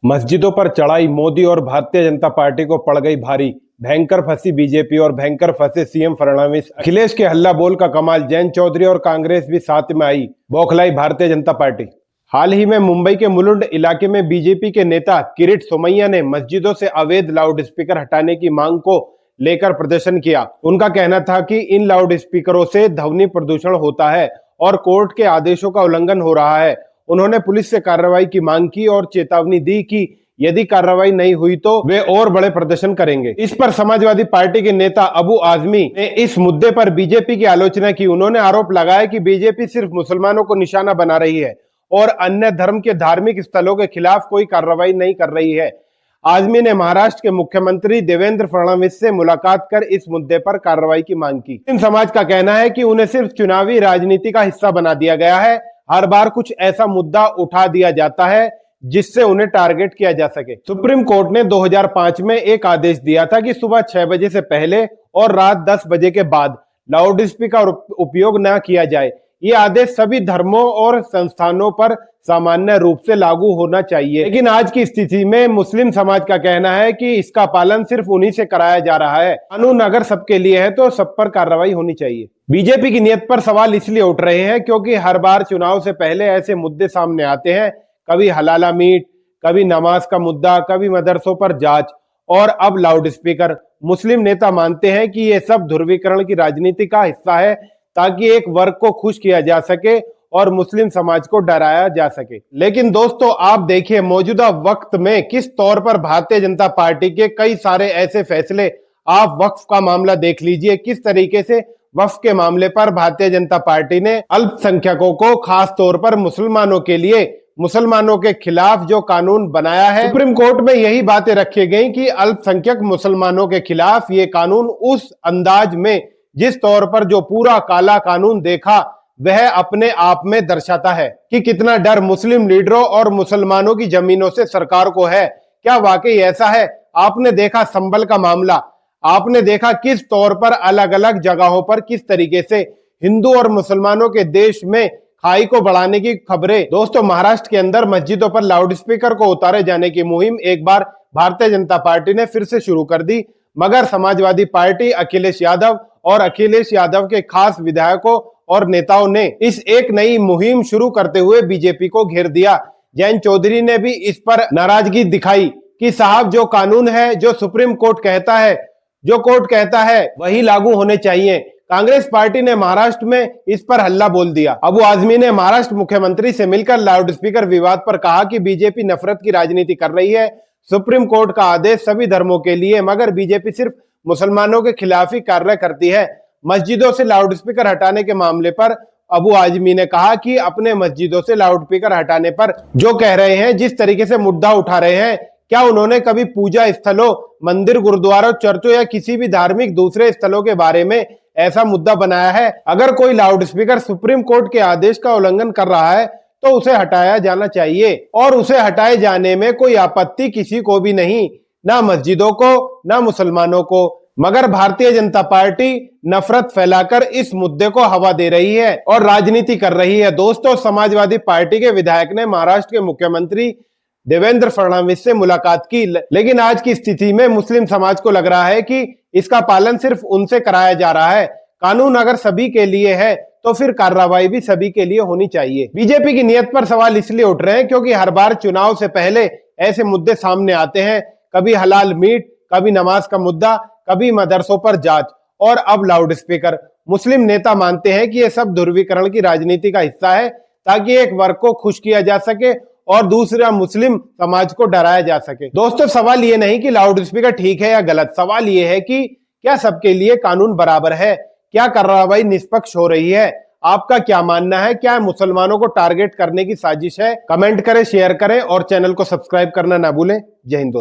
मस्जिदों पर चढ़ाई मोदी और भारतीय जनता पार्टी को पड़ गई भारी। भयंकर फंसी बीजेपी और भयंकर फंसे सीएम फडणवीस। अखिलेश के हल्ला बोल का कमाल, जैन चौधरी और कांग्रेस भी साथ में आई, बौखलाई भारतीय जनता पार्टी। हाल ही में मुंबई के मुलुंड इलाके में बीजेपी के नेता किरीट सोमैया ने मस्जिदों से अवैध लाउड स्पीकर हटाने की मांग को लेकर प्रदर्शन किया। उनका कहना था कि इन लाउड स्पीकरों से ध्वनि प्रदूषण होता है और कोर्ट के आदेशों का उल्लंघन हो रहा है। उन्होंने पुलिस से कार्रवाई की मांग की और चेतावनी दी कि यदि कार्रवाई नहीं हुई तो वे और बड़े प्रदर्शन करेंगे। इस पर समाजवादी पार्टी के नेता अबू आजमी ने इस मुद्दे पर बीजेपी की आलोचना की। उन्होंने आरोप लगाया कि बीजेपी सिर्फ मुसलमानों को निशाना बना रही है और अन्य धर्म के धार्मिक स्थलों के खिलाफ कोई कार्रवाई नहीं कर रही है। आजमी ने महाराष्ट्र के मुख्यमंत्री देवेंद्र फडणवीस से मुलाकात कर इस मुद्दे पर कार्रवाई की मांग की। मुस्लिम समाज का कहना है कि उन्हें सिर्फ चुनावी राजनीति का हिस्सा बना दिया गया है। हर बार कुछ ऐसा मुद्दा उठा दिया जाता है जिससे उन्हें टारगेट किया जा सके। सुप्रीम कोर्ट ने 2005 में एक आदेश दिया था कि सुबह 6 बजे से पहले और रात 10 बजे के बाद लाउड स्पीकर उपयोग न किया जाए। ये आदेश सभी धर्मों और संस्थानों पर सामान्य रूप से लागू होना चाहिए, लेकिन आज की स्थिति में मुस्लिम समाज का कहना है कि इसका पालन सिर्फ उन्हीं से कराया जा रहा है। कानून अगर सबके लिए है तो सब पर कार्रवाई होनी चाहिए। बीजेपी की नीयत पर सवाल इसलिए उठ रहे हैं क्योंकि हर बार चुनाव से पहले ऐसे मुद्दे सामने आते हैं। कभी हलाला मीट, कभी नमाज का मुद्दा, कभी मदरसों पर जांच और अब लाउड स्पीकर। मुस्लिम नेता मानते हैं कि ये सब ध्रुवीकरण की राजनीति का हिस्सा है ताकि एक वर्ग को खुश किया जा सके और मुस्लिम समाज को डराया जा सके। लेकिन दोस्तों, आप देखिए मौजूदा वक्त में किस तौर पर भारतीय जनता पार्टी के कई सारे ऐसे फैसले, आप वक्फ का मामला देख लीजिए, किस तरीके से वक्फ के मामले पर भारतीय जनता पार्टी ने अल्पसंख्यकों को, खास तौर पर मुसलमानों के लिए, मुसलमानों के खिलाफ जो कानून बनाया है। सुप्रीम कोर्ट में यही बातें रखी गई कि अल्पसंख्यक मुसलमानों के खिलाफ ये कानून उस अंदाज में, जिस तौर पर जो पूरा काला कानून देखा, वह अपने आप में दर्शाता है कि कितना डर मुस्लिम लीडरों और मुसलमानों की जमीनों से सरकार को है। क्या वाकई ऐसा है? आपने देखा संभल का मामला, आपने देखा किस तौर पर अलग अलग जगहों पर किस तरीके से हिंदू और मुसलमानों के देश में खाई को बढ़ाने की खबरें। दोस्तों, महाराष्ट्र के अंदर मस्जिदों पर लाउड स्पीकर को उतारे जाने की मुहिम एक बार भारतीय जनता पार्टी ने फिर से शुरू कर दी, मगर समाजवादी पार्टी, अखिलेश यादव और अखिलेश यादव के खास विधायकों और नेताओं ने इस एक नई मुहिम शुरू करते हुए बीजेपी को घेर दिया। जैन चौधरी ने भी इस पर नाराजगी दिखाई कि साहब, जो कानून है, जो सुप्रीम कोर्ट कहता है, जो कोर्ट कहता है वही लागू होने चाहिए। कांग्रेस पार्टी ने महाराष्ट्र में इस पर हल्ला बोल दिया। अबू आजमी ने महाराष्ट्र मुख्यमंत्री से मिलकर लाउड स्पीकर विवाद पर कहा कि बीजेपी नफरत की राजनीति कर रही है। सुप्रीम कोर्ट का आदेश सभी धर्मों के लिए, मगर बीजेपी सिर्फ मुसलमानों के खिलाफ ही कार्य करती है। मस्जिदों से लाउड स्पीकर हटाने के मामले पर अबू आजमी ने कहा कि अपने मस्जिदों से लाउड स्पीकर हटाने पर जो कह रहे हैं, जिस तरीके से मुद्दा उठा रहे हैं, क्या उन्होंने कभी पूजा स्थलों, मंदिर, गुरुद्वारों, चर्चों या किसी भी धार्मिक दूसरे स्थलों के बारे में ऐसा मुद्दा बनाया है? अगर कोई लाउड स्पीकर सुप्रीम कोर्ट के आदेश का उल्लंघन कर रहा है तो उसे हटाया जाना चाहिए और उसे हटाए जाने में कोई आपत्ति किसी को भी नहीं, ना मस्जिदों को, ना मुसलमानों को। मगर भारतीय जनता पार्टी नफरत फैलाकर इस मुद्दे को हवा दे रही है और राजनीति कर रही है। दोस्तों, समाजवादी पार्टी के विधायक ने महाराष्ट्र के मुख्यमंत्री देवेंद्र फडणवीस से मुलाकात की, लेकिन आज की स्थिति में मुस्लिम समाज को लग रहा है कि इसका पालन सिर्फ उनसे कराया जा रहा है। कानून अगर सभी के लिए है तो फिर कार्रवाई भी सभी के लिए होनी चाहिए। बीजेपी की नीयत पर सवाल इसलिए उठ रहे हैं क्योंकि हर बार चुनाव से पहले ऐसे मुद्दे सामने आते हैं। कभी हलाल मीट, कभी नमाज का मुद्दा, कभी मदरसों पर जांच और अब लाउड स्पीकर। मुस्लिम नेता मानते हैं कि यह सब ध्रुवीकरण की राजनीति का हिस्सा है ताकि एक वर्ग को खुश किया जा सके और दूसरा मुस्लिम समाज को डराया जा सके। दोस्तों, सवाल ये नहीं कि लाउड स्पीकर ठीक है या गलत, सवाल ये है कि क्या सबके लिए कानून बराबर है? क्या कार्रवाई निष्पक्ष हो रही है? आपका क्या मानना है? क्या मुसलमानों को टारगेट करने की साजिश है? कमेंट करें, शेयर करें और चैनल को सब्सक्राइब करना ना भूलें। जय हिंद।